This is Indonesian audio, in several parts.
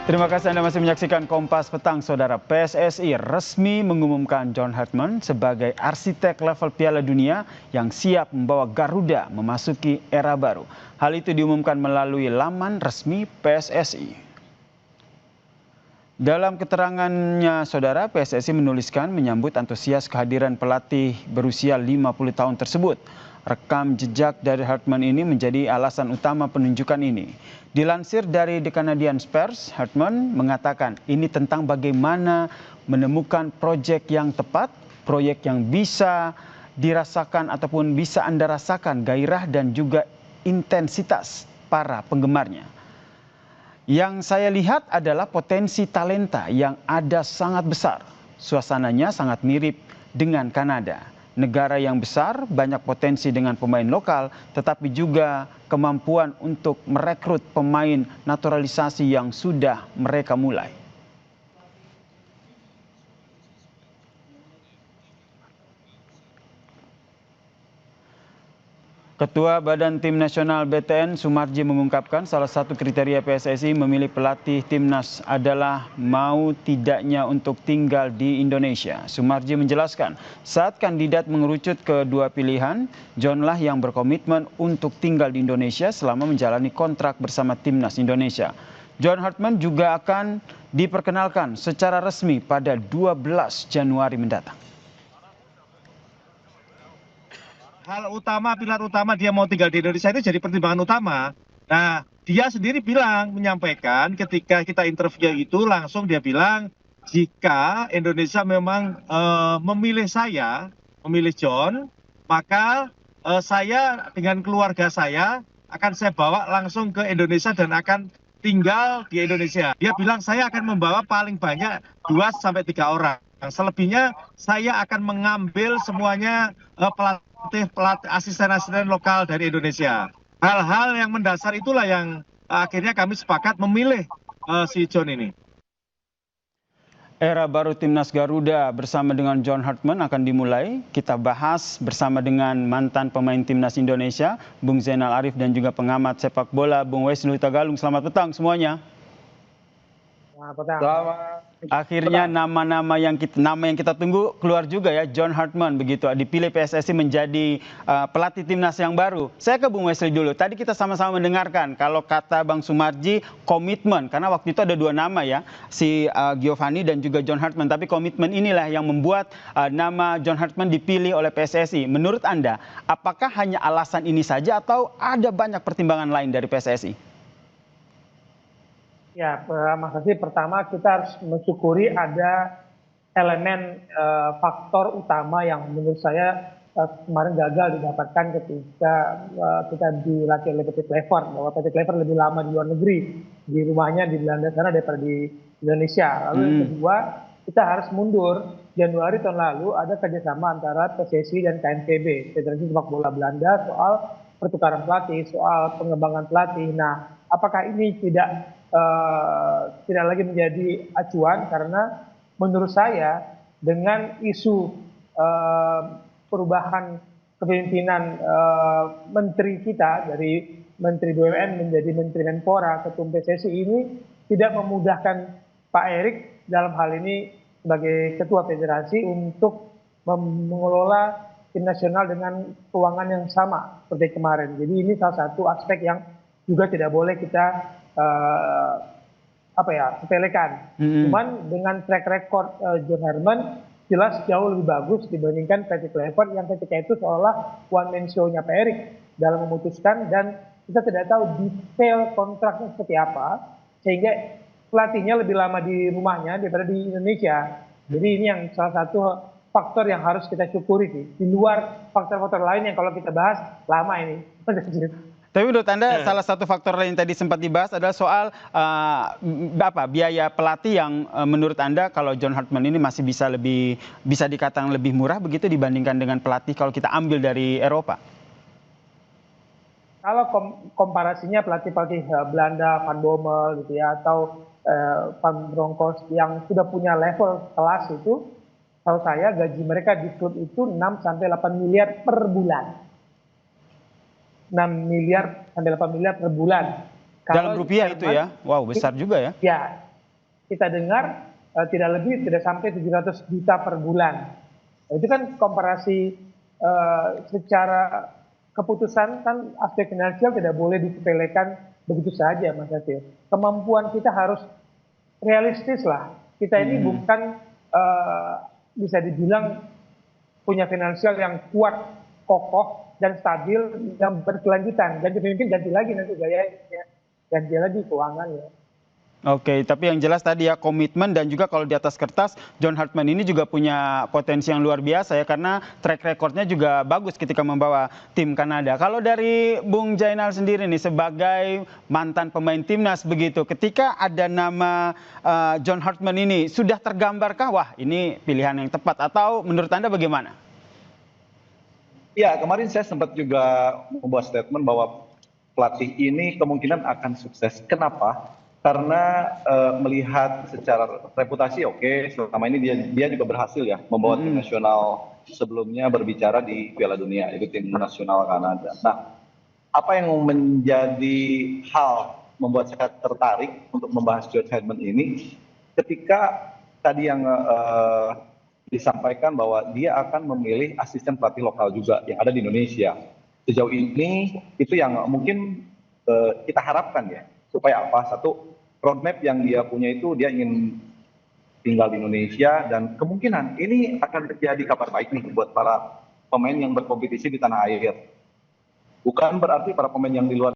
Terima kasih Anda masih menyaksikan Kompas Petang, Saudara. PSSI resmi mengumumkan John Hartman sebagai arsitek level Piala Dunia yang siap membawa Garuda memasuki era baru. Hal itu diumumkan melalui laman resmi PSSI. Dalam keterangannya, Saudara, PSSI menuliskan menyambut antusias kehadiran pelatih berusia 50 tahun tersebut. Rekam jejak dari Hartman ini menjadi alasan utama penunjukan ini. Dilansir dari The Canadian Spurs, Hartman mengatakan ini tentang bagaimana menemukan proyek yang tepat, proyek yang bisa dirasakan ataupun bisa Anda rasakan gairah dan juga intensitas para penggemarnya. Yang saya lihat adalah potensi talenta yang ada sangat besar. Suasananya sangat mirip dengan Kanada. Negara yang besar, banyak potensi dengan pemain lokal, tetapi juga kemampuan untuk merekrut pemain naturalisasi yang sudah mereka mulai. Ketua Badan Tim Nasional BTN Sumarji mengungkapkan salah satu kriteria PSSI memilih pelatih timnas adalah mau tidaknya untuk tinggal di Indonesia. Sumarji menjelaskan saat kandidat mengerucut ke dua pilihan, John lah yang berkomitmen untuk tinggal di Indonesia selama menjalani kontrak bersama timnas Indonesia. John Hartman juga akan diperkenalkan secara resmi pada 12 Januari mendatang. Pilar utama dia mau tinggal di Indonesia itu jadi pertimbangan utama. Nah, dia sendiri menyampaikan ketika kita interview itu langsung dia bilang jika Indonesia memang memilih John, maka saya dengan keluarga saya akan saya bawa langsung ke Indonesia dan akan tinggal di Indonesia. Dia bilang saya akan membawa paling banyak 2 sampai 3 orang. Selebihnya saya akan mengambil semuanya pelatih asisten-asisten lokal dari Indonesia. Hal-hal yang mendasar itulah yang akhirnya kami sepakat memilih si John ini. Era baru Timnas Garuda bersama dengan John Hartman akan dimulai. Kita bahas bersama dengan mantan pemain Timnas Indonesia, Bung Zainal Arif, dan juga pengamat sepak bola, Bung Wesley Huta Galung. Selamat petang semuanya. Akhirnya nama yang kita tunggu keluar juga ya, John Hartman begitu dipilih PSSI menjadi pelatih timnas yang baru. Saya ke Bung Wesley dulu. Tadi kita sama-sama mendengarkan kalau kata Bang Sumarji komitmen, karena waktu itu ada 2 nama ya, si Giovanni dan juga John Hartman. Tapi komitmen inilah yang membuat nama John Hartman dipilih oleh PSSI. Menurut Anda, apakah hanya alasan ini saja atau ada banyak pertimbangan lain dari PSSI? Ya, Mas Asih, pertama kita harus mensyukuri ada elemen faktor utama yang menurut saya kemarin gagal didapatkan ketika kita dilatih oleh PT Clever, bahwa PT Clever lebih lama di luar negeri, di rumahnya di Belanda sana daripada di Indonesia. Lalu yang kedua, kita harus mundur. Januari tahun lalu ada kerjasama antara PSSI dan KNVB, Federasi Sepak Bola Belanda, soal pertukaran pelatih, soal pengembangan pelatih. Nah, apakah ini tidak lagi menjadi acuan, karena menurut saya dengan isu perubahan kepemimpinan menteri kita dari Menteri BUMN menjadi Menteri Menpora, Ketum PSSI ini tidak memudahkan Pak Erik dalam hal ini sebagai Ketua Federasi untuk mengelola tim nasional dengan keuangan yang sama seperti kemarin. Jadi ini salah satu aspek yang juga tidak boleh kita sepelekan. Cuman dengan track record John Hartman jelas jauh lebih bagus dibandingkan PT Clever yang ketika itu seolah one man show-nya Pak Erik dalam memutuskan, dan kita tidak tahu detail kontraknya seperti apa sehingga pelatihnya lebih lama di rumahnya daripada di Indonesia. Jadi ini yang salah satu faktor yang harus kita syukuri sih, di luar faktor-faktor lain yang kalau kita bahas lama ini. Tapi menurut Anda salah satu faktor lain tadi sempat dibahas adalah soal biaya pelatih yang menurut Anda kalau John Hartman ini masih bisa dikatakan lebih murah begitu dibandingkan dengan pelatih kalau kita ambil dari Eropa? Kalau komparasinya pelatih-pelatih Belanda, Van Bommel gitu ya, atau Van Bronckhorst yang sudah punya level kelas itu, kalau saya gaji mereka di klub itu 6 sampai 8 miliar per bulan. 6 miliar sampai 8 miliar per bulan. Dalam rupiah itu ya? Wow, besar juga ya? Ya, kita dengar tidak lebih, tidak sampai 700 juta per bulan. Nah, itu kan komparasi secara keputusan kan aspek finansial tidak boleh disepelekan begitu saja, Mas Yasir. Kemampuan kita harus realistis lah. Kita ini bukan bisa dibilang punya finansial yang kuat, kokoh, dan stabil, yang berkelanjutan. Ganti pemimpin, ganti lagi nanti gayanya. Ganti lagi keuangannya. Oke, tapi yang jelas tadi ya komitmen dan juga kalau di atas kertas John Hartman ini juga punya potensi yang luar biasa ya karena track recordnya juga bagus ketika membawa tim Kanada. Kalau dari Bung Jainal sendiri nih sebagai mantan pemain timnas begitu, ketika ada nama John Hartman ini sudah tergambarkah wah ini pilihan yang tepat atau menurut Anda bagaimana? Ya, kemarin saya sempat juga membuat statement bahwa pelatih ini kemungkinan akan sukses. Kenapa? Karena melihat secara reputasi oke, selama ini dia juga berhasil ya membawa tim nasional sebelumnya berbicara di Piala Dunia, itu tim nasional Kanada. Nah, apa yang menjadi hal membuat saya tertarik untuk membahas John Hartman ini, ketika tadi yang disampaikan bahwa dia akan memilih asisten pelatih lokal juga yang ada di Indonesia. Sejauh ini itu yang mungkin kita harapkan ya, supaya apa? Satu, roadmap yang dia punya itu dia ingin tinggal di Indonesia dan kemungkinan ini akan terjadi kabar baik nih buat para pemain yang berkompetisi di tanah air. Bukan berarti para pemain yang di luar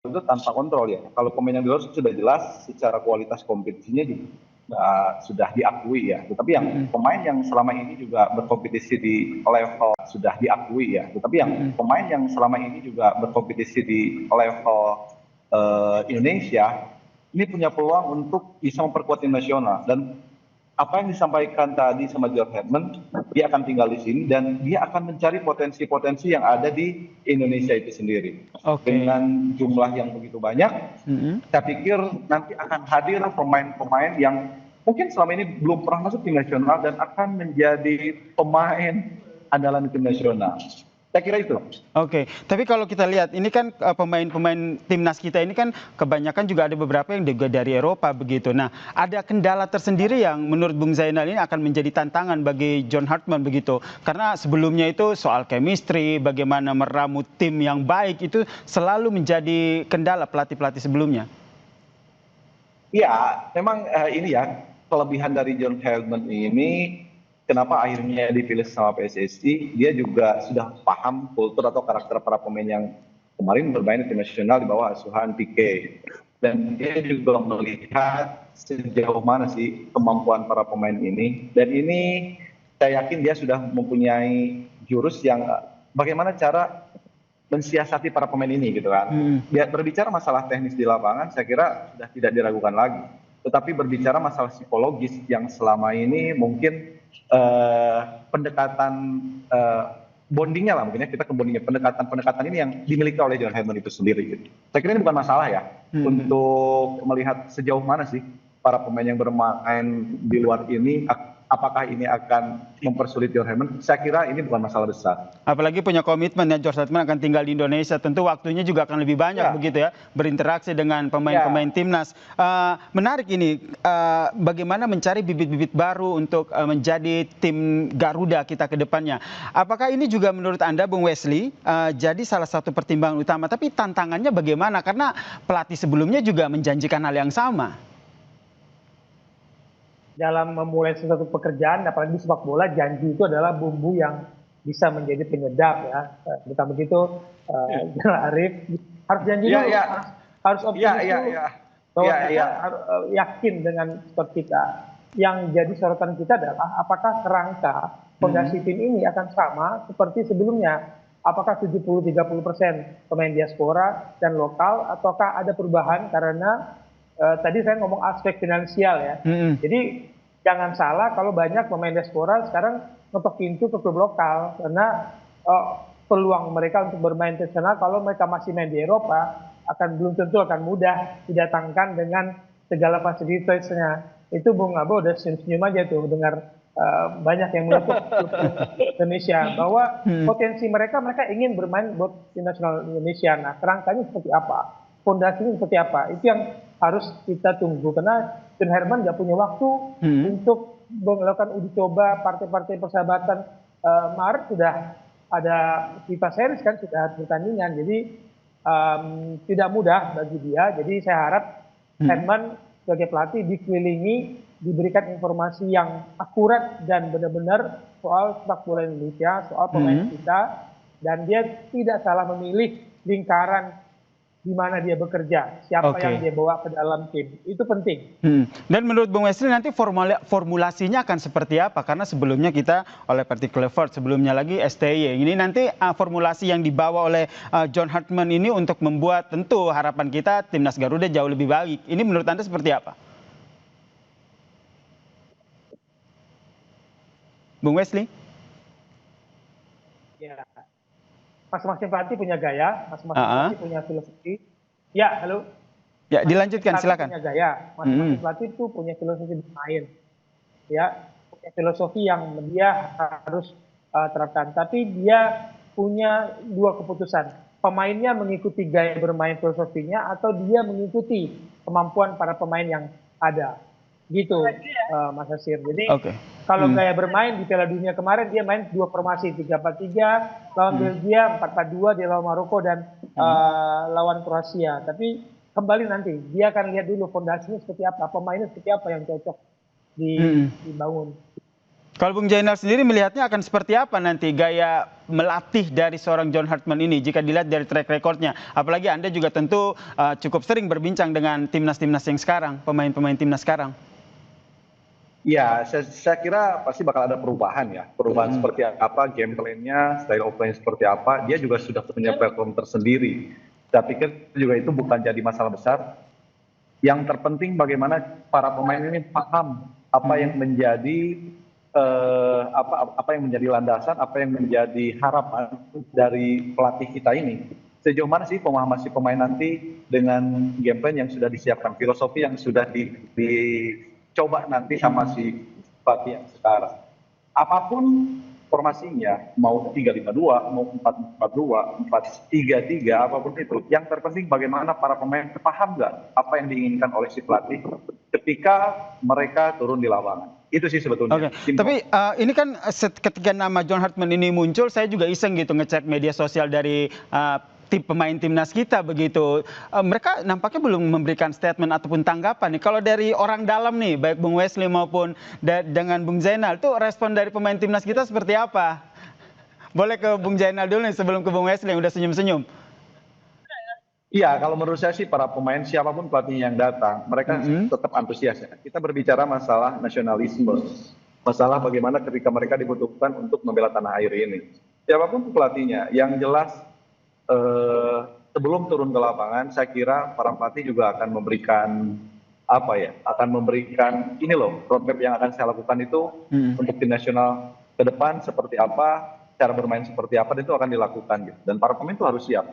itu tanpa kontrol ya. Kalau pemain yang di luar sudah jelas secara kualitas kompetisinya juga sudah diakui ya. Tetapi yang pemain yang selama ini juga berkompetisi di level sudah diakui ya. Tetapi yang pemain yang selama ini juga berkompetisi di level Indonesia ini punya peluang untuk bisa memperkuat tim nasional. Dan apa yang disampaikan tadi sama John Hartman, dia akan tinggal di sini dan dia akan mencari potensi-potensi yang ada di Indonesia itu sendiri. Dengan jumlah yang begitu banyak, saya pikir nanti akan hadir pemain-pemain yang mungkin selama ini belum pernah masuk tim nasional dan akan menjadi pemain andalan tim nasional. Saya kira itu. Oke, tapi kalau kita lihat ini kan pemain-pemain timnas kita ini kan kebanyakan juga ada beberapa yang juga dari Eropa begitu. Nah, ada kendala tersendiri yang menurut Bung Zainal ini akan menjadi tantangan bagi John Hartman begitu. Karena sebelumnya itu soal chemistry, bagaimana meramu tim yang baik itu selalu menjadi kendala pelatih-pelatih sebelumnya. Ya, memang ini ya kelebihan dari John Hartman ini. Kenapa akhirnya dipilih sama PSSI, dia juga sudah paham kultur atau karakter para pemain yang kemarin bermain di tim nasional di bawah asuhan Pique. Dan dia juga melihat sejauh mana sih kemampuan para pemain ini. Dan ini saya yakin dia sudah mempunyai jurus yang bagaimana cara mensiasati para pemain ini gitu kan. Dia berbicara masalah teknis di lapangan, saya kira sudah tidak diragukan lagi. Tetapi berbicara masalah psikologis yang selama ini mungkin pendekatan bondingnya lah mungkin ya, kita ke bondingnya, pendekatan ini yang dimiliki oleh John Hartman itu sendiri gitu. Saya kira ini bukan masalah ya untuk melihat sejauh mana sih para pemain yang bermain di luar ini apakah ini akan mempersulit John Hartman? Saya kira ini bukan masalah besar. Apalagi punya komitmen ya, John Hartman akan tinggal di Indonesia, tentu waktunya juga akan lebih banyak begitu ya, berinteraksi dengan pemain-pemain timnas. Menarik ini, bagaimana mencari bibit-bibit baru untuk menjadi tim Garuda kita ke depannya. Apakah ini juga menurut Anda, Bung Wesley, jadi salah satu pertimbangan utama, tapi tantangannya bagaimana? Karena pelatih sebelumnya juga menjanjikan hal yang sama. Dalam memulai sesuatu pekerjaan, apalagi sepak bola, janji itu adalah bumbu yang bisa menjadi penyedap ya. Bukan begitu, Arif? Harus janji dulu, harus optimis dulu. Bahwa kita harus yakin dengan skor kita. Yang jadi sorotan kita adalah apakah kerangka fondasi tim ini akan sama seperti sebelumnya. Apakah 70-30% pemain diaspora dan lokal, ataukah ada perubahan karena tadi saya ngomong aspek finansial ya. Jadi jangan salah kalau banyak pemain diaspora sekarang ngetok pintu ke klub lokal karena peluang mereka untuk bermain internasional kalau mereka masih main di Eropa belum tentu akan mudah didatangkan dengan segala fasilitasnya. Itu Bung Abo udah senyum-senyum aja tuh dengar banyak yang menutup klub Indonesia bahwa Hmm. potensi mereka ingin bermain buat tim nasional Indonesia. Nah, kerangkanya seperti apa, fondasinya seperti apa, itu yang harus kita tunggu karena John Herman nggak punya waktu Hmm. untuk melakukan uji coba partai-partai persahabatan. Maret sudah ada FIFA Series kan, sudah ada pertandingan, jadi tidak mudah bagi dia. Jadi saya harap Herman sebagai pelatih dikelilingi, diberikan informasi yang akurat dan benar-benar soal sepak bola Indonesia, soal pemain kita, dan dia tidak salah memilih lingkaran di mana dia bekerja, siapa yang dia bawa ke dalam tim, itu penting. Dan menurut Bung Wesley nanti formulasinya akan seperti apa? Karena sebelumnya kita oleh Particular Force, sebelumnya lagi STY. Ini nanti formulasi yang dibawa oleh John Hartman ini untuk membuat tentu harapan kita Timnas Garuda jauh lebih baik. Ini menurut Anda seperti apa? Bung Wesley? Ya, masing-masing pelatih punya gaya, masing-masing pelatih punya filosofi. Ya, halo. Ya, dilanjutkan, silakan. Punya gaya, masing-masing pelatih itu punya filosofi bermain. Ya, punya filosofi yang dia harus terapkan. Tapi dia punya dua keputusan. Pemainnya mengikuti gaya bermain filosofinya atau dia mengikuti kemampuan para pemain yang ada. Gitu, Mas Hasir. Jadi kalau gaya bermain di Piala Dunia kemarin dia main dua formasi, 3-4-3, lawan Belgia 4-4-2, dia lawan Maroko dan lawan Kroasia. Tapi kembali nanti dia akan lihat dulu fondasinya seperti apa, pemainnya seperti apa yang cocok dibangun. Kalau Bung Jainal sendiri melihatnya akan seperti apa nanti gaya melatih dari seorang John Hartman ini jika dilihat dari track recordnya? Apalagi Anda juga tentu cukup sering berbincang dengan timnas-timnas yang sekarang, pemain-pemain timnas sekarang. Ya, saya kira pasti bakal ada perubahan ya. Perubahan seperti apa, game plan-nya, style of play seperti apa, dia juga sudah punya platform tersendiri. Saya pikir juga itu bukan jadi masalah besar. Yang terpenting bagaimana para pemain ini paham apa yang menjadi apa yang menjadi landasan, apa yang menjadi harapan dari pelatih kita ini. Sejauh mana sih pemahaman si pemain nanti dengan game plan yang sudah disiapkan, filosofi yang sudah dicoba nanti sama si pelatih yang sekarang. Apapun formasinya, mau 3-5-2, mau 4-4-2, 4-3-3, apapun itu. Yang terpenting bagaimana para pemain paham nggak apa yang diinginkan oleh si pelatih ketika mereka turun di lapangan. Itu sih sebetulnya. Tapi ini kan ketika nama John Hartman ini muncul, saya juga iseng gitu ngecek media sosial dari tim pemain timnas kita begitu. Mereka nampaknya belum memberikan statement ataupun tanggapan nih. Kalau dari orang dalam nih, baik Bung Wesley maupun dengan Bung Zainal, tuh respon dari pemain timnas kita seperti apa? Boleh ke Bung Zainal dulu nih sebelum ke Bung Wesley yang udah senyum-senyum. Iya, kalau menurut saya sih para pemain siapapun pelatih yang datang, mereka tetap antusias. Kita berbicara masalah nasionalisme, masalah bagaimana ketika mereka dibutuhkan untuk membela tanah air ini. Siapapun pelatihnya, yang jelas sebelum turun ke lapangan, saya kira para pelatih juga akan memberikan ini loh roadmap yang akan saya lakukan itu untuk tim nasional ke depan seperti apa, cara bermain seperti apa, dan itu akan dilakukan gitu. Dan para pemain itu harus siap.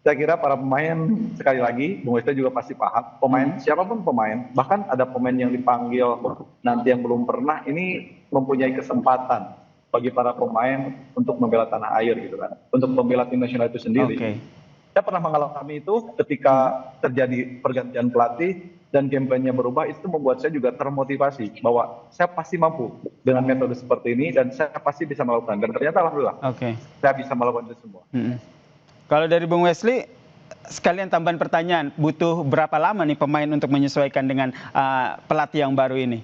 Saya kira para pemain, sekali lagi, Bung Westa juga pasti paham, pemain, siapapun pemain, bahkan ada pemain yang dipanggil nanti yang belum pernah, ini mempunyai kesempatan bagi para pemain untuk membela tanah air gitu kan, untuk membela tim nasional itu sendiri. Saya pernah mengalami itu ketika terjadi pergantian pelatih dan game plan-nya berubah, itu membuat saya juga termotivasi bahwa saya pasti mampu dengan metode seperti ini dan saya pasti bisa melakukan. Dan ternyata alhamdulillah saya bisa melakukan itu semua. Kalau dari Bung Wesley, sekalian tambahan pertanyaan, butuh berapa lama nih pemain untuk menyesuaikan dengan pelatih yang baru ini?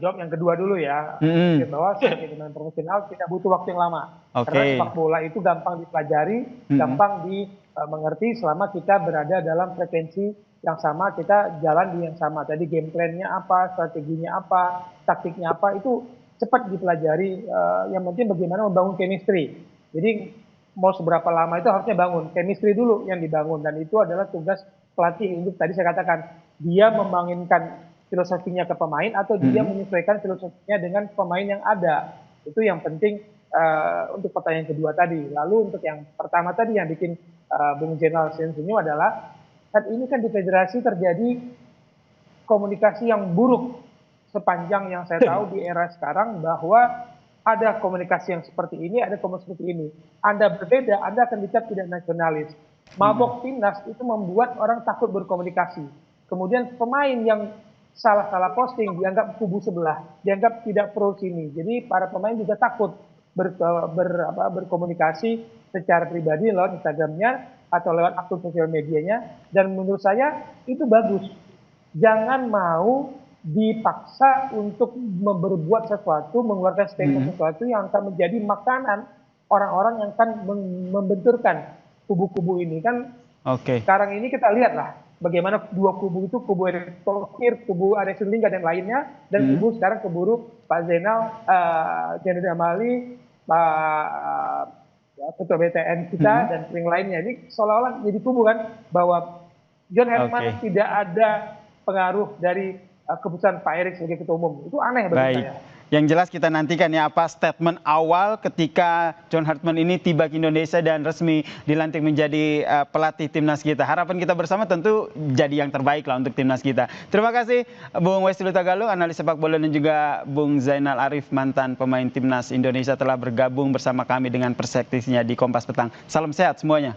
Jawab yang kedua dulu ya, bahwa sebagai pemain profesional tidak butuh waktu yang lama. Karena sepak bola itu gampang dipelajari, gampang dimengerti selama kita berada dalam frekuensi yang sama, kita jalan di yang sama. Tadi game plan-nya apa, strateginya apa, taktiknya apa, itu cepat dipelajari. Yang penting bagaimana membangun chemistry. Jadi mau seberapa lama itu harusnya bangun chemistry dulu yang dibangun, dan itu adalah tugas pelatih. Untuk tadi saya katakan, dia membangunkan filosofinya ke pemain atau dia menyesuaikan filosofinya dengan pemain yang ada. Itu yang penting untuk pertanyaan kedua tadi. Lalu untuk yang pertama tadi yang bikin Bung Zainal senyum adalah saat ini kan di federasi terjadi komunikasi yang buruk sepanjang yang saya tahu di era sekarang, bahwa ada komunikasi yang seperti ini, ada komunikasi seperti ini. Anda berbeda, Anda akan dicap tidak nasionalis. Mabok timnas itu membuat orang takut berkomunikasi. Kemudian pemain yang salah-salah posting dianggap kubu sebelah, dianggap tidak pro sini. Jadi para pemain juga takut berkomunikasi secara pribadi lewat Instagramnya atau lewat akun sosial medianya. Dan menurut saya itu bagus. Jangan mau dipaksa untuk berbuat sesuatu, mengeluarkan statement sesuatu yang akan menjadi makanan orang-orang yang akan membenturkan kubu-kubu ini. Kan sekarang ini kita lihatlah bagaimana dua kubu itu, kubu Erick Thohir, kubu Aris Lingga dan lainnya, dan kubu sekarang keburu Pak Zainal, Zainuddin Amali, Pak Ketua BTN kita dan yang lainnya. Ini seolah-olah jadi kubu kan, bahwa John Herman tidak ada pengaruh dari keputusan Pak Erick sebagai ketua umum. Itu aneh bagi saya. Yang jelas kita nantikan ya apa statement awal ketika John Hartman ini tiba ke Indonesia dan resmi dilantik menjadi pelatih timnas kita. Harapan kita bersama tentu jadi yang terbaik lah untuk timnas kita. Terima kasih Bung Westi Lutagaluh, analis sepak bola, dan juga Bung Zainal Arif, mantan pemain timnas Indonesia, telah bergabung bersama kami dengan perspektifnya di Kompas Petang. Salam sehat semuanya.